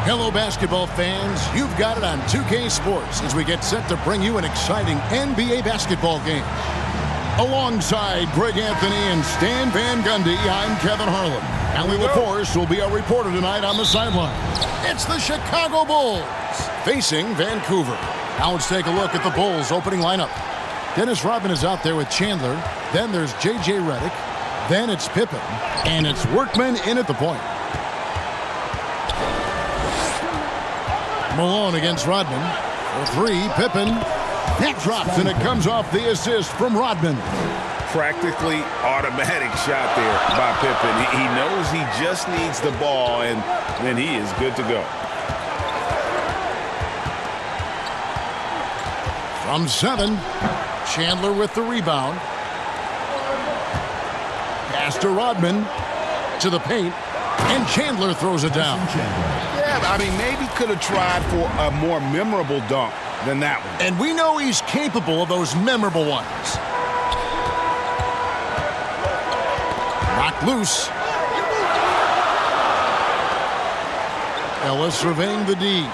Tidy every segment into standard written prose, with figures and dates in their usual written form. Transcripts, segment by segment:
Hello, basketball fans. You've got it on 2K Sports as we get set to bring you an exciting NBA basketball game. Alongside Greg Anthony and Stan Van Gundy, I'm Kevin Harlan. And Lila Forrest will be our reporter tonight on the sideline. It's the Chicago Bulls facing Vancouver. Now let's take a look at the Bulls' opening lineup. Dennis Rodman is out there with Chandler. Then there's J.J. Redick. Then it's Pippen. And it's Workman in at the point. Malone against Rodman. For three, Pippen. That drops, and it comes off the assist from Rodman. Practically automatic shot there by Pippen. He knows he just needs the ball, and then he is good to go. From 7, Chandler with the rebound. Pass to Rodman. To the paint. And Chandler throws it down. Yeah, I mean, maybe could have tried for a more memorable dunk than that one. And we know he's capable of those memorable ones. Knocked loose. Ellis surveying the D.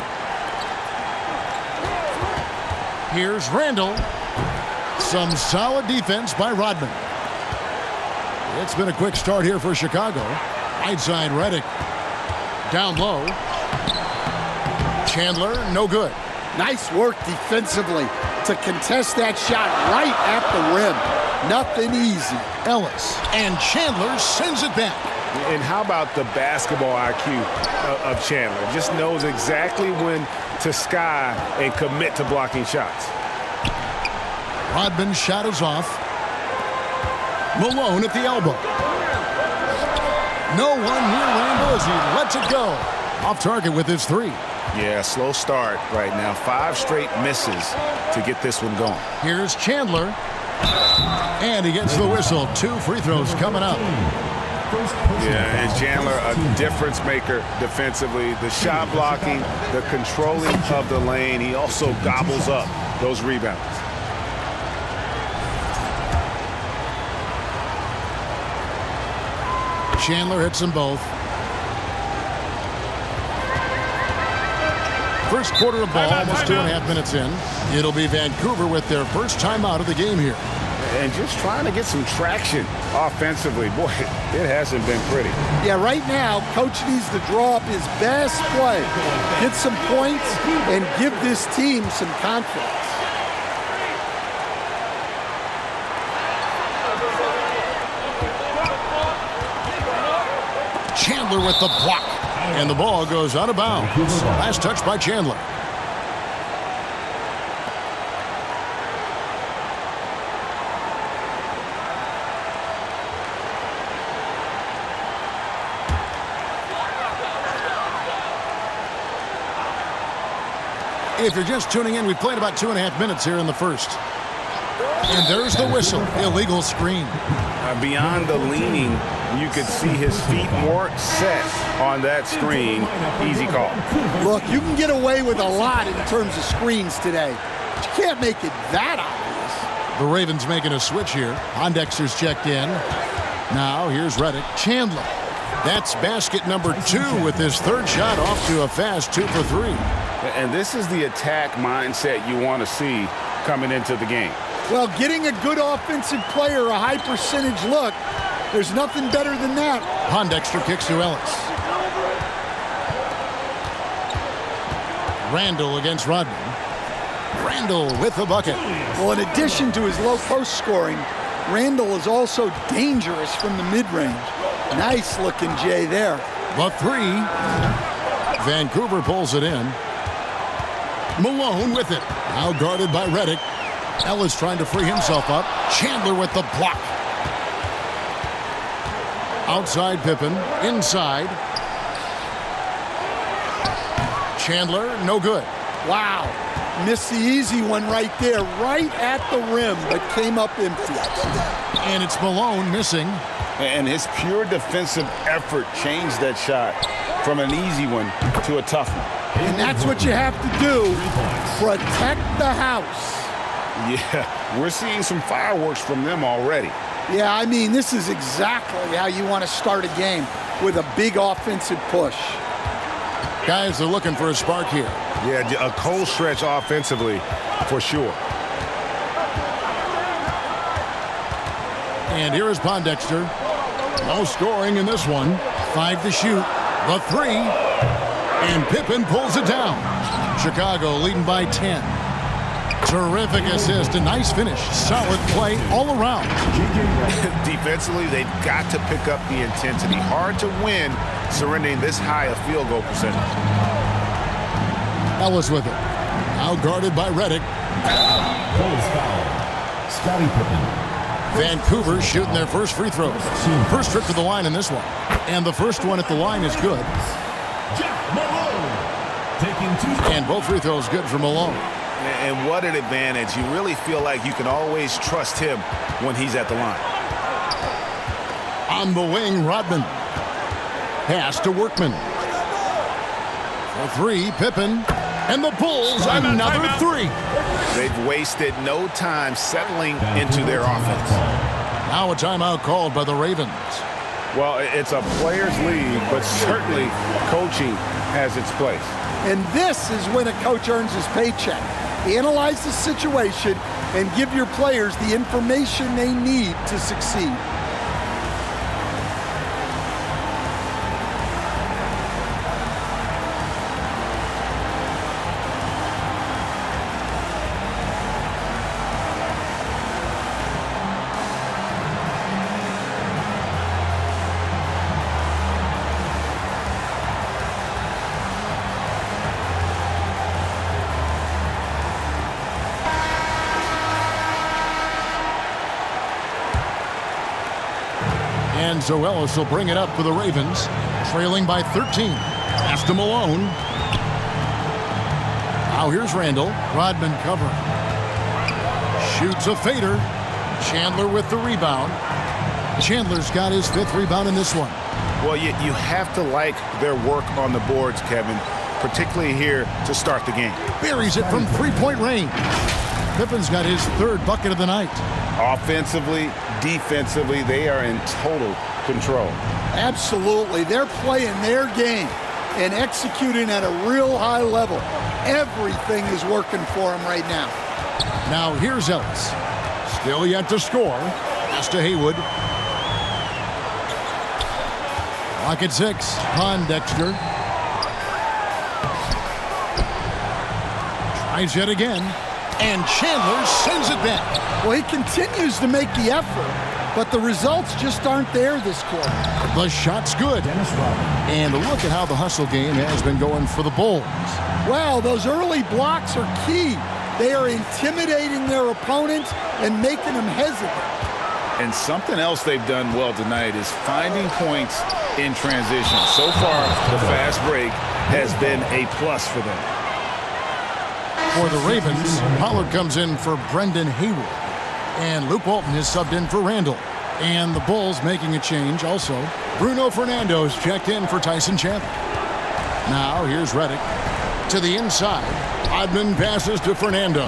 Here's Randall. Some solid defense by Rodman. It's been a quick start here for Chicago. Right side, Redick. Down low. Chandler, no good. Nice work defensively to contest that shot right at the rim. Nothing easy. Ellis. And Chandler sends it back. And how about the basketball IQ of Chandler? Just knows exactly when to sky and commit to blocking shots. Rodman's shot is off. Malone at the elbow. No one near Randall as he lets it go. Off target with his three. Yeah, slow start right now. 5 straight misses to get this one going. Here's Chandler. And he gets the whistle. 2 free throws coming up. Yeah, and Chandler, a difference maker defensively. The shot blocking, the controlling of the lane. He also gobbles up those rebounds. Chandler hits them both. First quarter of ball, almost 2.5 minutes in. It'll be Vancouver with their first time out of the game here. And just trying to get some traction offensively. Boy, it hasn't been pretty. Yeah, right now, Coach needs to draw up his best play, get some points, and give this team some confidence. Chandler with the block. And the ball goes out of bounds. Last touch by Chandler. If you're just tuning in, we played about 2.5 minutes here in the first. And there's the whistle. Illegal screen. Beyond the leaning, you could see his feet more set on that screen. Easy call. Look, you can get away with a lot in terms of screens today. But you can't make it that obvious. The Ravens making a switch here. Pondexter's checked in. Now here's Redick. Chandler. That's basket number 2 with his third shot off to a fast 2 for 3. And this is the attack mindset you want to see coming into the game. Well, getting a good offensive player a high percentage look, there's nothing better than that. Pondexter kicks to Ellis. Randall against Rodman. Randall with the bucket. Well, in addition to his low post scoring, Randall is also dangerous from the mid-range. Nice looking Jay there. The 3. Vancouver pulls it in. Malone with it. Now guarded by Redick. Ellis trying to free himself up. Chandler with the block. Outside Pippen. Inside. Chandler, no good. Wow. Missed the easy one right there, right at the rim, but came up empty. And it's Malone missing. And his pure defensive effort changed that shot from an easy one to a tough one. And that's what you have to do. Protect the house. Yeah, we're seeing some fireworks from them already. Yeah, I mean, this is exactly how you want to start a game, with a big offensive push. Guys are looking for a spark here. Yeah, a cold stretch offensively for sure. And here is Pondexter. No scoring in this one. 5 to shoot. The 3. And Pippen pulls it down. Chicago leading by 10. Terrific assist. A nice finish. Solid play all around. Defensively, they've got to pick up the intensity. Hard to win surrendering this high a field goal percentage. Ellis with it. Now guarded by Redick. Scottie Pippen. Vancouver shooting their first free throws. First trip to the line in this one. And the first one at the line is good. And both free throws good for Malone. And what an advantage. You really feel like you can always trust him when he's at the line. On the wing, Rodman. Pass to Workman. For 3, Pippen. And the Bulls, another 3. They've wasted no time settling into their offense. Now a timeout called by the Ravens. Well, it's a players' league, but certainly coaching has its place. And this is when a coach earns his paycheck. Analyze the situation and give your players the information they need to succeed. And Zoelis will bring it up for the Ravens, trailing by 13. Pass to Malone. Now here's Randall. Rodman covering. Shoots a fader. Chandler with the rebound. Chandler's got his 5th rebound in this one. Well, you have to like their work on the boards, Kevin, particularly here to start the game. Buries it from 3-point range. Pippen's got his 3rd bucket of the night. Offensively, defensively, they are in total control. Absolutely. They're playing their game and executing at a real high level. Everything is working for them right now. Now here's Ellis. Still yet to score. Pass to Haywood. Clock at 6. Pondexter. Tries yet again. And Chandler sends it back. Well, he continues to make the effort, but the results just aren't there this quarter. The shot's good. And look at how the hustle game has been going for the Bulls. Well, those early blocks are key. They are intimidating their opponents and making them hesitant. And something else they've done well tonight is finding points in transition. So far, the fast break has been a plus for them. For the Ravens, Pollard comes in for Brendan Haywood. And Luke Walton is subbed in for Randall. And the Bulls making a change also. Bruno Fernando's checked in for Tyson Chandler. Now here's Redick. To the inside. Rodman passes to Fernando.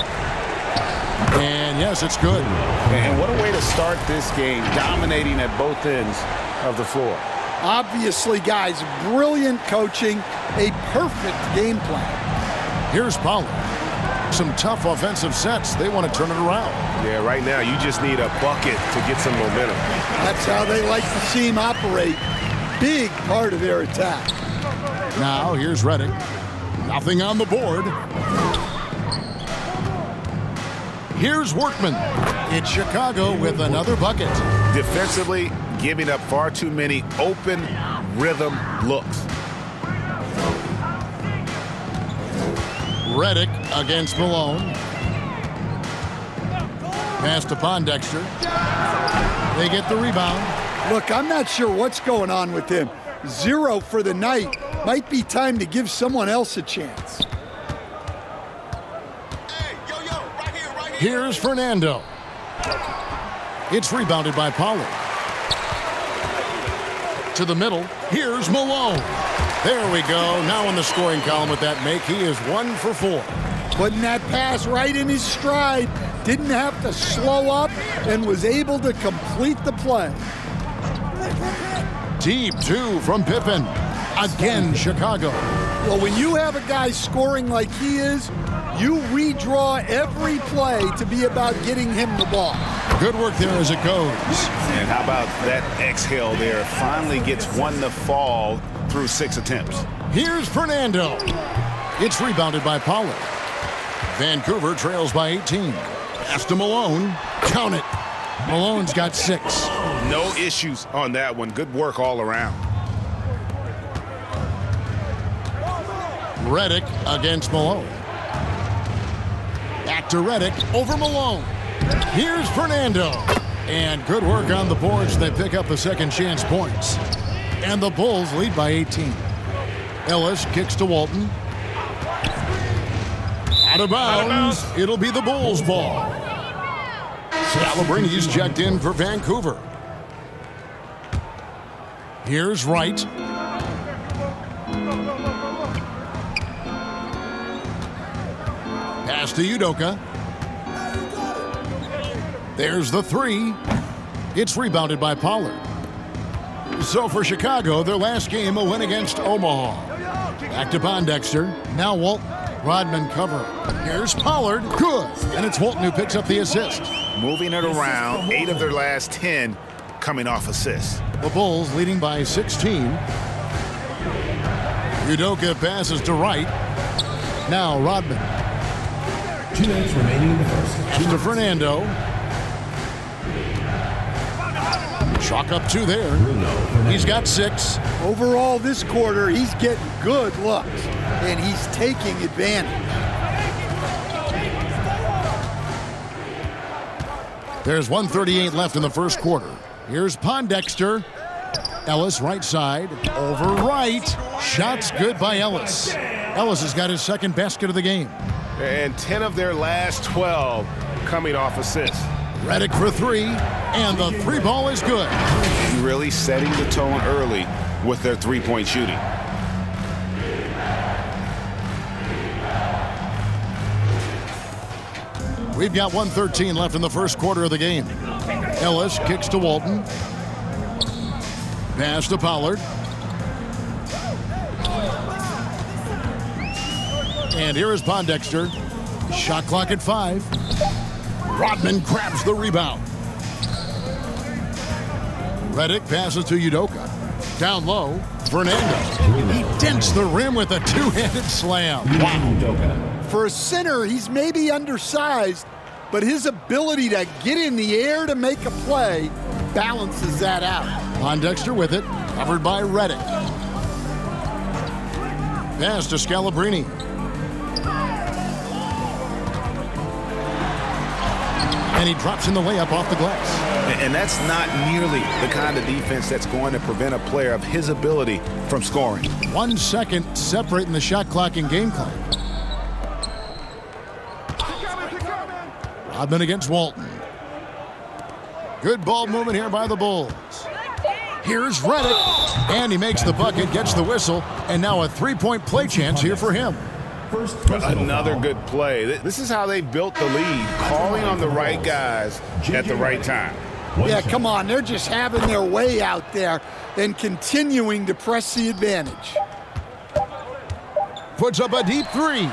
And yes, it's good. And what a way to start this game, dominating at both ends of the floor. Obviously, guys, brilliant coaching, a perfect game plan. Here's Pollard. Some tough offensive sets. They want to turn it around. Yeah, right now you just need a bucket to get some momentum. That's how they like to see him operate. Big part of their attack. Now here's Redick. Nothing on the board. Here's Workman. It's Chicago with another bucket. Defensively, giving up far too many open rhythm looks. Redick against Malone. Pass to Pondexter. They get the rebound. Look, I'm not sure what's going on with him. 0 for the night. Might be time to give someone else a chance. Here's Fernando. It's rebounded by Pollard. To the middle. Here's Malone. There we go. Now in the scoring column with that make. He is 1 for 4. Putting that pass right in his stride. Didn't have to slow up and was able to complete the play. Deep 2 from Pippen. Again, Chicago. Well, when you have a guy scoring like he is, you redraw every play to be about getting him the ball. Good work there as it goes. And how about that exhale there? Finally gets one to fall through 6 attempts. Here's Fernando. It's rebounded by Pollard. Vancouver trails by 18. Pass to Malone. Count it. Malone's got 6. No issues on that one. Good work all around. Reddick against Malone. Back to Reddick over Malone. Here's Fernando. And good work on the boards. They pick up the second chance points. And the Bulls lead by 18. Ellis kicks to Walton. Out of bounds. It'll be the Bulls' ball. Scalabrini's checked in for Vancouver. Here's Wright. Pass to Udoka. There's the 3. It's rebounded by Pollard. So for Chicago, their last game, a win against Omaha. Back to Pondexter. Now Walton. Rodman cover. Here's Pollard. Good. And it's Walton who picks up the assist. Moving it around. 8 of their last 10 coming off assists. The Bulls leading by 16. Udoka passes to Wright. Now Rodman. 2 minutes remaining in the first. Pass to Fernando. Chalk up 2 there. He's got 6. Overall, this quarter, he's getting good looks, and he's taking advantage. There's 1:38 left in the first quarter. Here's Pondexter. Ellis right side. Over Wright. Shots good by Ellis. Ellis has got his second basket of the game. And 10 of their last 12 coming off assists. Reddick for 3. And the 3 ball is good. Really setting the tone early with their three-point shooting. We've got 1:13 left in the first quarter of the game. Ellis kicks to Walton. Pass to Pollard. And here is Pondexter. Shot clock at 5. Rodman grabs the rebound. Reddick passes to Udoka. Down low, Fernando. He dents the rim with a two-handed slam. Wow. For a center, he's maybe undersized, but his ability to get in the air to make a play balances that out. Pondexter with it, covered by Reddick. Pass to Scalabrine. And he drops in the layup off the glass. And that's not nearly the kind of defense that's going to prevent a player of his ability from scoring. 1 second separating the shot clock and game clock. Rodman against Walton. Good ball movement here by the Bulls. Here's Reddick. And he makes the bucket, gets the whistle, and now a three-point play chance here for him. Another good play. This is how they built the lead, calling on the right guys at the right time. Yeah, come on. They're just having their way out there and continuing to press the advantage. Puts up a deep 3.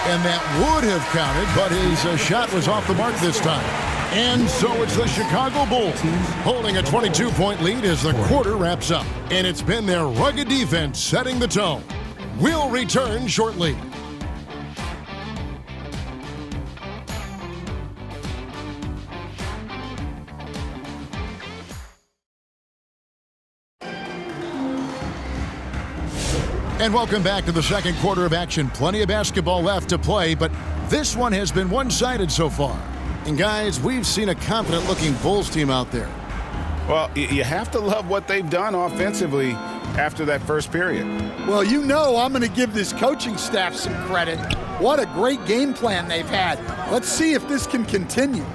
And that would have counted, but his shot was off the mark this time. And so it's the Chicago Bulls holding a 22-point lead as the quarter wraps up. And it's been their rugged defense setting the tone. We'll return shortly. And welcome back to the second quarter of action. Plenty of basketball left to play, but this one has been one-sided so far. And guys, we've seen a confident-looking Bulls team out there. Well, you have to love what they've done offensively after that first period. Well, you know I'm going to give this coaching staff some credit. What a great game plan they've had. Let's see if this can continue.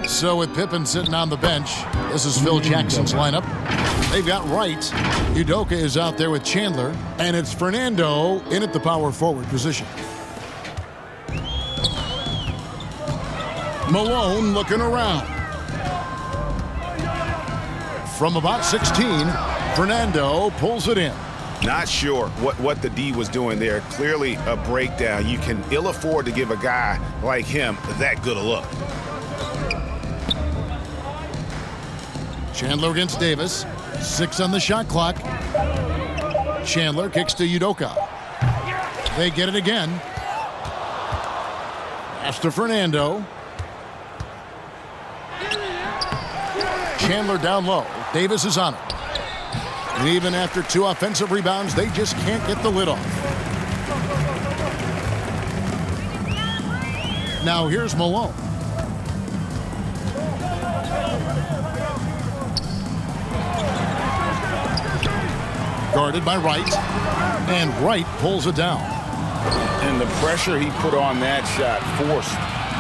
So with Pippen sitting on the bench, this is Phil Jackson's lineup. They've got Wright. Udoka is out there with Chandler. And it's Fernando in at the power forward position. Malone looking around. From about 16, Fernando pulls it in. Not sure what the D was doing there. Clearly a breakdown. You can ill afford to give a guy like him that good a look. Chandler against Davis. 6 on the shot clock. Chandler kicks to Udoka. They get it again. Pass to Fernando. Chandler down low. Davis is on it. And even after 2 offensive rebounds, they just can't get the lid off. Now here's Malone. Guarded by Wright, and Wright pulls it down. And the pressure he put on that shot forced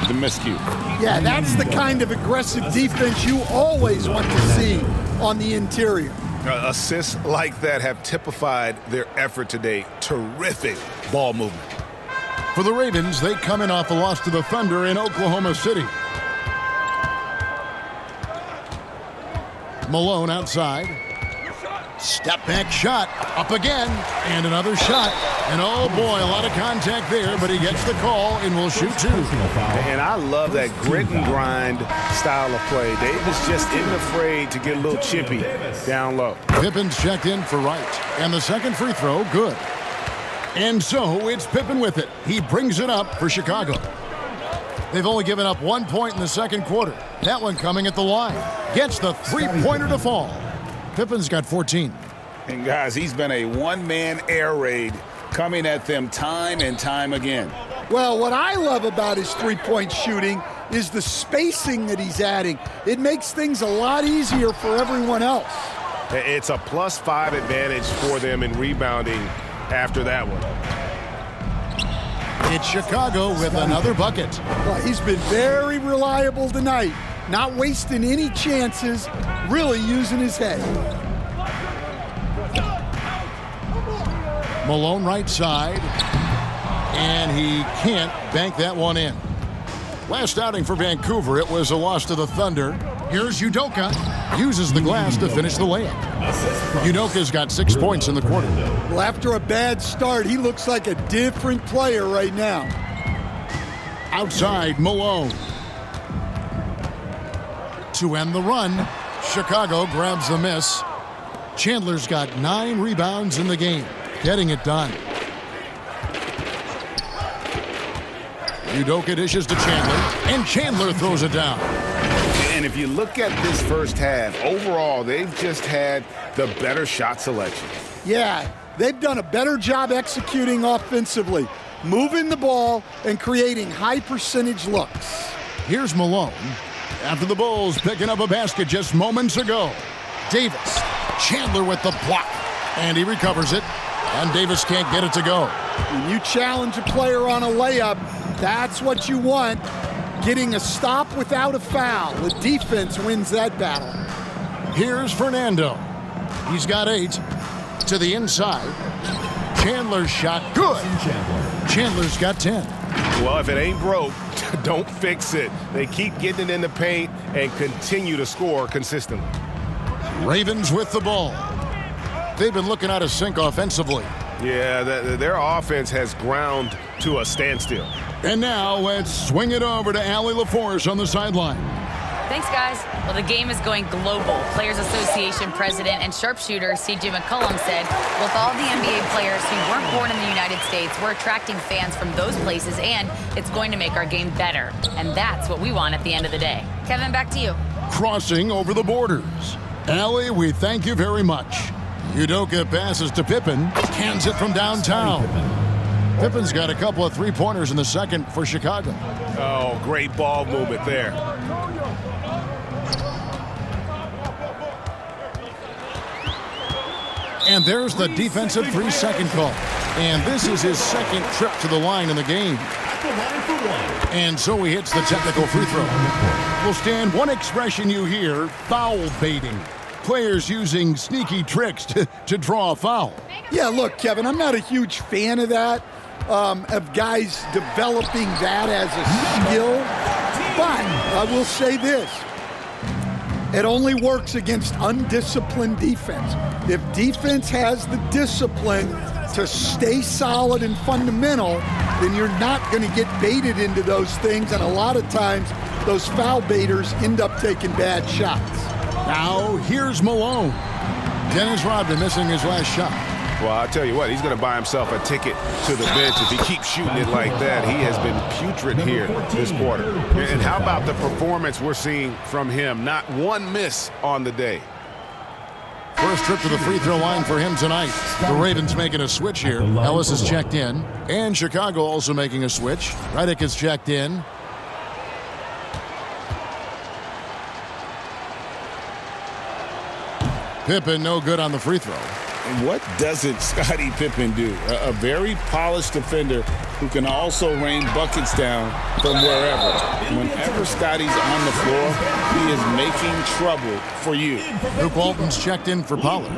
the miscue. Yeah, that's the kind of aggressive defense you always want to see on the interior. Assists like that have typified their effort today. Terrific ball movement. For the Ravens, they come in off a loss to the Thunder in Oklahoma City. Malone outside. Step back shot, up again, and another shot. And oh boy, a lot of contact there, but he gets the call and will shoot 2. And I love that grit and grind style of play. Davis just isn't afraid to get a little chippy down low. Pippen's checked in for Wright, and the second free throw, good. And so it's Pippen with it. He brings it up for Chicago. They've only given up 1 point in the second quarter. That one coming at the line. Gets the three-pointer to fall. Pippen's got 14. And guys, he's been a one-man air raid coming at them time and time again. Well, what I love about his three-point shooting is the spacing that he's adding. It makes things a lot easier for everyone else. It's a +5 advantage for them in rebounding after that one. It's Chicago with another bucket. Well, he's been very reliable tonight, not wasting any chances, really using his head. Malone right side, and he can't bank that one in. Last outing for Vancouver, it was a loss to the Thunder. Here's Udoka, uses the glass to finish the layup. Udoka's got 6 points in the quarter. Well, after a bad start, he looks like a different player right now. Outside, Malone. To end the run, Chicago grabs the miss. Chandler's got 9 rebounds in the game, getting it done. Udoka dishes to Chandler, and Chandler throws it down. And if you look at this first half, overall, they've just had the better shot selection. Yeah, they've done a better job executing offensively, moving the ball and creating high-percentage looks. Here's Malone. After the Bulls picking up a basket just moments ago. Davis, Chandler with the block, and he recovers it, and Davis can't get it to go. When you challenge a player on a layup, that's what you want. Getting a stop without a foul. The defense wins that battle. Here's Fernando. He's got 8 to the inside. Chandler's shot, good. Chandler's got 10. Well, if it ain't broke, don't fix it. They keep getting it in the paint and continue to score consistently. Ravens with the ball. They've been looking out of sync offensively. Yeah, their offense has ground to a standstill. And now let's swing it over to Allie LaForce on the sideline. Thanks, guys. Well, the game is going global. Players Association president and sharpshooter C.J. McCollum said, with all the NBA players who weren't born in the United States, we're attracting fans from those places, and it's going to make our game better. And that's what we want at the end of the day. Kevin, back to you. Crossing over the borders. Allie, we thank you very much. Udoka passes to Pippen, hands it from downtown. Pippen's got a couple of three-pointers in the second for Chicago. Oh, great ball movement there. And there's the defensive 3-second call. And this is his second trip to the line in the game. And so he hits the technical free throw. Well, Stan, one expression you hear, foul baiting. Players using sneaky tricks to draw a foul. Yeah, look, Kevin, I'm not a huge fan of that, of guys developing that as a skill. But I will say this. It only works against undisciplined defense. If defense has the discipline to stay solid and fundamental, then you're not going to get baited into those things, and a lot of times those foul baiters end up taking bad shots. Now here's Malone. Dennis Rodman missing his last shot. Well, I'll tell you what, he's going to buy himself a ticket to the bench if he keeps shooting it like that. He has been putrid here this quarter. And how about the performance we're seeing from him? Not one miss on the day. First trip to the free throw line for him tonight. The Ravens making a switch here. Ellis is checked in. And Chicago also making a switch. Redick is checked in. Pippen no good on the free throw. And what doesn't Scottie Pippen do? A very polished defender who can also rain buckets down from wherever. Whenever Scottie's on the floor, he is making trouble for you. Luke Walton's checked in for Pollard.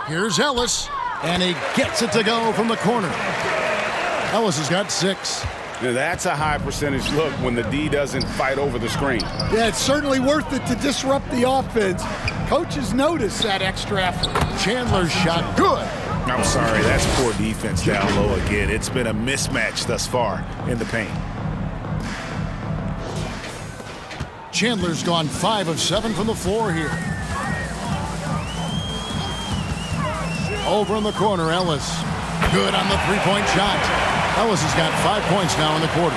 Here's Ellis, and he gets it to go from the corner. Ellis has got 6. Now that's a high percentage look when the D doesn't fight over the screen. Yeah, it's certainly worth it to disrupt the offense. Coaches notice that extra effort. Chandler's shot, good. I'm sorry, that's poor defense down low again. It's been a mismatch thus far in the paint. Chandler's gone 5 of 7 from the floor here. Over in the corner, Ellis. Good on the three-point shot. Ellis has got 5 points now in the quarter.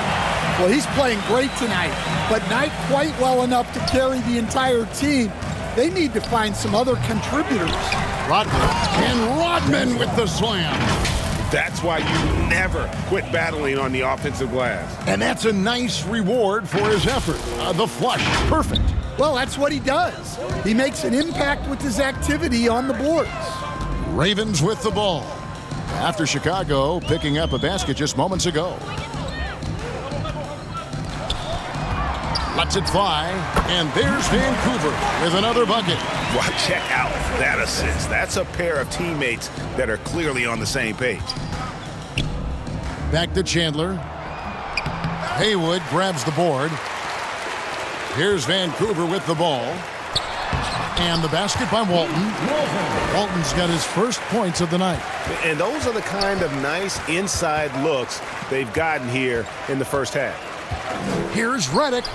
Well, he's playing great tonight, but not quite well enough to carry the entire team. They need to find some other contributors. Rodman, and Rodman with the slam. That's why you never quit battling on the offensive glass. And that's a nice reward for his effort. The flush, perfect. Well, that's what he does. He makes an impact with his activity on the boards. Ravens with the ball. After Chicago picking up a basket just moments ago. Lets it fly, and there's Vancouver with another bucket. Well, check out that assist. That's a pair of teammates that are clearly on the same page. Back to Chandler. Haywood grabs the board. Here's Vancouver with the ball. And the basket by Walton. Walton's got his first points of the night. And those are the kind of nice inside looks they've gotten here in the first half. Here's Redick.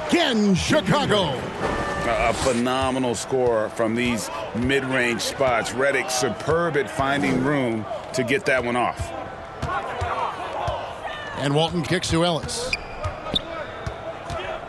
Again, Chicago. A phenomenal scorer from these mid-range spots. Redick superb at finding room to get that one off. And Walton kicks to Ellis.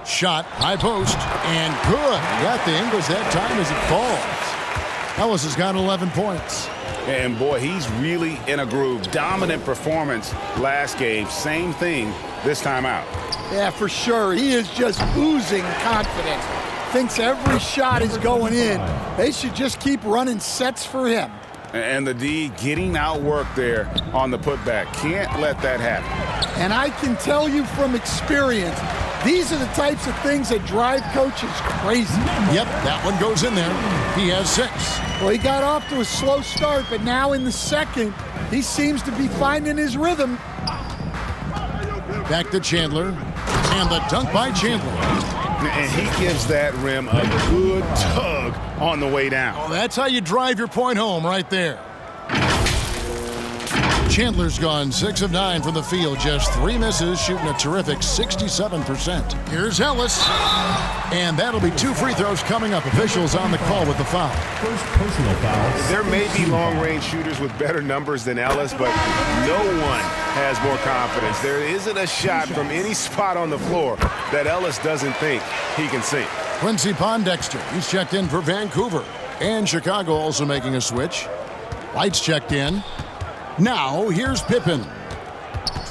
Shot, high post, and good. Got the Ingles that time as it falls. Ellis has got 11 points. And boy, he's really in a groove. Dominant performance last game. Same thing this time out. Yeah, for sure. He is just oozing confidence. Thinks every shot is going in. They should just keep running sets for him. And the D getting outworked there on the putback. Can't let that happen. And I can tell you from experience, these are the types of things that drive coaches crazy. Yep, that one goes in there. He has 6. Well, he got off to a slow start, but now in the second, he seems to be finding his rhythm. Back to Chandler. And the dunk by Chandler. And he gives that rim a good tug on the way down. Oh, that's how you drive your point home right there. Chandler's gone 6 of 9 from the field, just 3 misses, shooting a terrific 67%. Here's Ellis, and that'll be 2 free throws coming up. Officials on the call with the foul. First personal foul. There may be long-range shooters with better numbers than Ellis, but no one has more confidence. There isn't a shot from any spot on the floor that Ellis doesn't think he can see. Quincy Pondexter, he's checked in for Vancouver. And Chicago also making a switch. Lights checked in. Now, here's Pippen.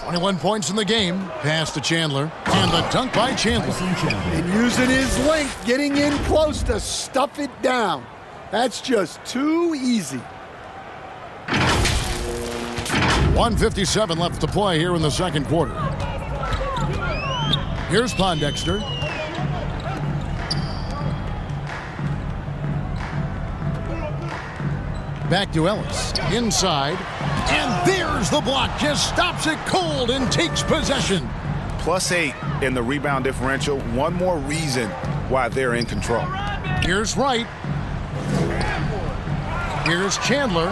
21 points in the game. Pass to Chandler. And the dunk by Chandler. And using his length, getting in close to stuff it down. That's just too easy. 1:57 left to play here in the second quarter. Here's Pondexter. Back to Ellis. Inside. And there's Here's the block. Just stops it cold and takes possession. +8 in the rebound differential. One more reason why they're in control. Here's Wright. Here's Chandler.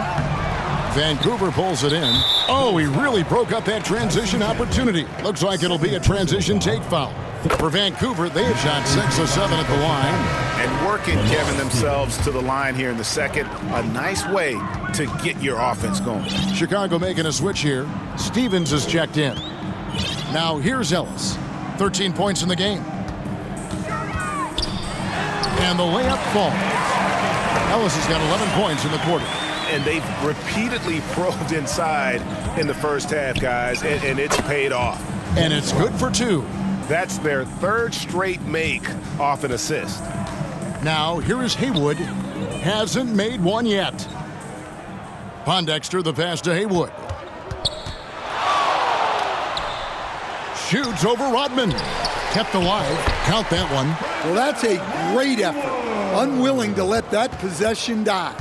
Vancouver pulls it in. Oh, he really broke up that transition opportunity. Looks like it'll be a transition take foul. For Vancouver, they have shot 6 of 7 at the line. And working, Kevin, themselves to the line here in the second. A nice way to get your offense going. Chicago making a switch here. Stevens is checked in. Now here's Ellis. 13 points in the game. And the layup falls. Ellis has got 11 points in the quarter. And they've repeatedly probed inside in the first half, guys, and it's paid off. And it's good for 2. That's their 3rd straight make off an assist. Now, here is Haywood. Hasn't made one yet. Pondexter, the pass to Haywood. Shoots over Rodman. Kept alive. Count that one. Well, that's a great effort. Unwilling to let that possession die.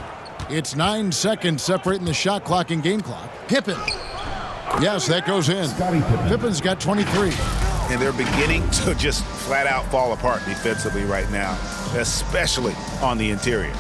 It's 9 seconds separating the shot clock and game clock. Pippen. Yes, that goes in. Pippen's got 23. And they're beginning to just flat out fall apart defensively right now, especially on the interior.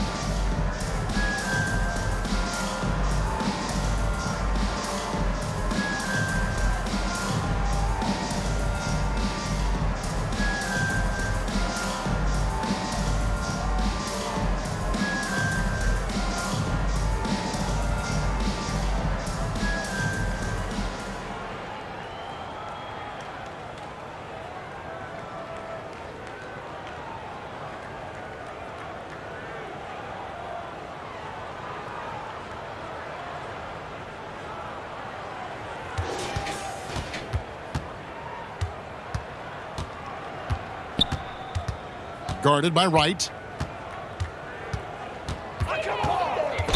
Guarded by Wright.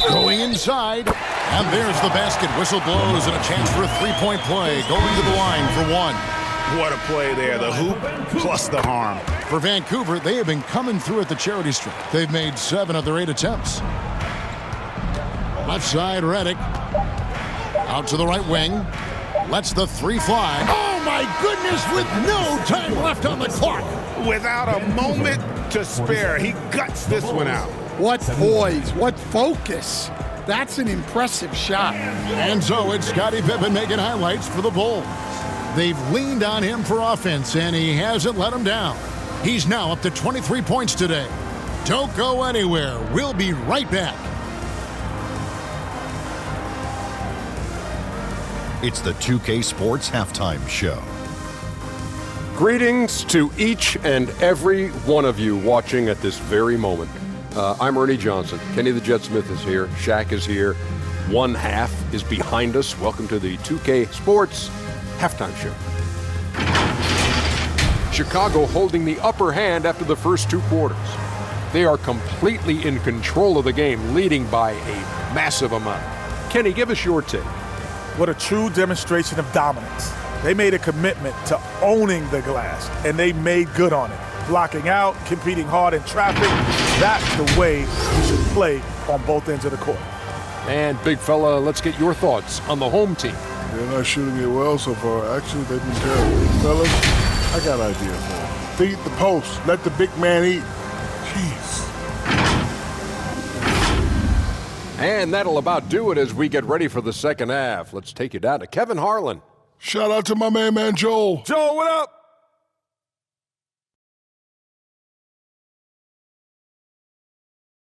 Going inside. And there's the basket. Whistle blows and a chance for a three-point play. Going to the line for 1. What a play there. The hoop plus the harm. For Vancouver, they have been coming through at the charity stripe. They've made 7 of their 8 attempts. Left side, Redick. Out to the right wing. Lets the 3 fly. Oh, my goodness, with no time left on the clock. Without a moment to spare, he guts this one out. What poise, what focus. That's an impressive shot. And so it's Scottie Pippen making highlights for the Bulls. They've leaned on him for offense, and he hasn't let them down. He's now up to 23 points today. Don't go anywhere. We'll be right back. It's the 2K Sports Halftime Show. Greetings to each and every one of you watching at this very moment. I'm Ernie Johnson. Kenny the Jet Smith is here. Shaq is here. One half is behind us. Welcome to the 2K Sports Halftime Show. Chicago holding the upper hand after the first 2 quarters. They are completely in control of the game, leading by a massive amount. Kenny, give us your take. What a true demonstration of dominance. They made a commitment to owning the glass, and they made good on it. Blocking out, competing hard in traffic, that's the way you should play on both ends of the court. And big fella, let's get your thoughts on the home team. They're not shooting it well so far. Actually, they've been terrible. Fellas, I got an idea for them. Feed the post. Let the big man eat. Jeez. And that'll about do it as we get ready for the second half. Let's take you down to Kevin Harlan. Shout out to my man Joel. Joe, what up?